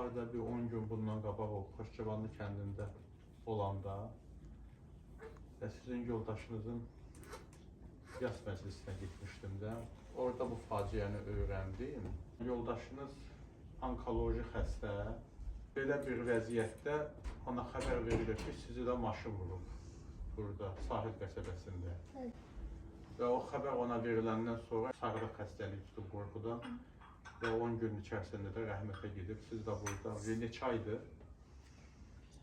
Hal-hazırda bir 10 gün bundan qabaq o Xoşçobanlı kəndində olanda və sizin yoldaşınızın yas məclisinə gitmişdim də. Orada bu faciəni öyrəndim. Yoldaşınız onkoloji xəstə. Belə bir vəziyyətdə ona xəbər verilir ki, sizi də maşın vurub burada, Sahil qəsəbəsində. Və o xəbər ona veriləndən sonra sağlıq xəstəliyi tutub qorxudan və 10 gün içərisində də rəhmətə gedib. Siz də burada neçə aydır?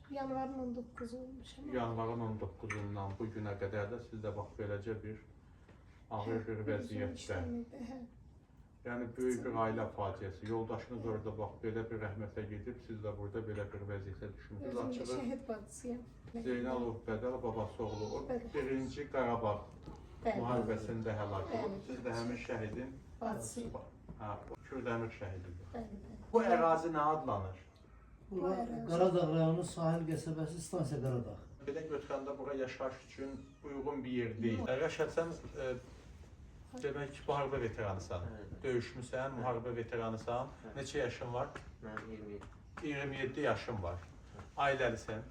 Yanvarın 19-u olmuşam. Yanvarın 19-undan bu günə qədər də siz də bax beləcə bir ağır bir vəziyyətdə. Yəni böyük bir ailə faciəsi. Yoldaşınız orada bax belə bir rəhmətə gedib, siz də burada belə bir vəziyyətə düşmüşsünüz. Özüm də şəhid bacısıyam. Zeynalov Bədəl babası oğlu. O birinci Qarabağ müharibəsində həlak olub. Siz də həmin şəhidin bacısıyım. Kürdəmir şəhididir. Bəli. Bu ərazi nə adlanır? Qaradağ rayonu Sahil qəsəbəsi stansiya Qaradağ. Belə götürəndə bura yaşayış üçün uyğun bir yer deyil. Rəşad, sən demək ki, müharibə veteranısan, döyüşmüsən, müharibə veteranısan. Neçə yaşın var? Mənim 27. 27 yaşın var. Ailəlisən?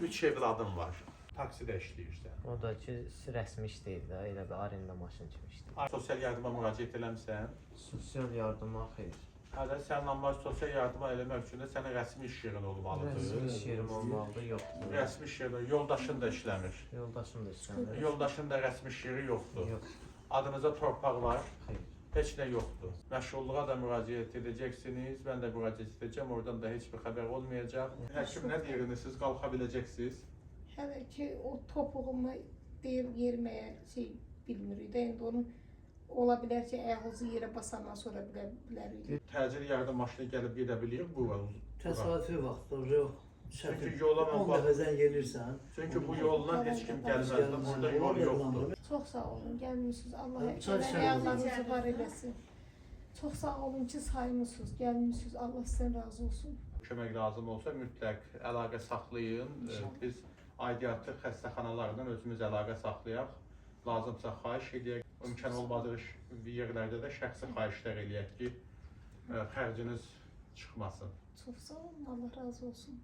3 evladım var. Taksidə işləyirsən. O da ki, rəsmi iş deyil də, elə bir arenda maşın kimi işləyir. Sosial yardıma müraciət eləmisən? Sosial yardıma xeyr. Hələ sən normal sosial yardıma eləmək üçün də sənə rəsmi iş yerin olmalıdır. Rəsmi iş yerim olmalıdır, yoxdur. Rəsmi iş yeri, yoldaşın da işləmir. Yoldaşım da işləmir. Yoldaşın da rəsmi iş yeri yoxdur. Yox, Adınıza torpaq var. xeyr. Heç nə yoxdur. Məşğulluğa da müraciət edəcəksiniz. Mən də müraciət edəcəm. Oradan da heç bir xəbər olmayacaq. Həkim nə deyir? Siz qalxa biləcəksiniz. Hələ ki o topuğumu deyir yeriməyə bilmirik də. İndi onun ola bilər ki, ayağınızı yerə basandan sonra bilərik. Təcil yardım maşını gəlib gedə bilir bu yol. Təsadüfi vaxtdır, yox. Çünki yola 10 dəfə zəng gelirsən. Çünki bu yolla heç kim gəlməz. Burada yol yoxdur. Çox sağ olun, gəlmişsiniz. Allah Çay içəlim. ayaqlarınızı var eləsin. Çox sağ olun ki, saymışsınız, gəlmişsiniz. Allah sizdən razı olsun. Kömək lazım olsa mütləq əlaqə saxlayın. Biz aidiyyatı xəstəxanalarından özümüz əlaqə saxlayaq. Lazımsa xahiş edək. İmkan olmadığı yerlərdə də şəxsi xahişlər eləyək ki, xərciniz çıxmasın. Çox sağ olun, Allah razı olsun.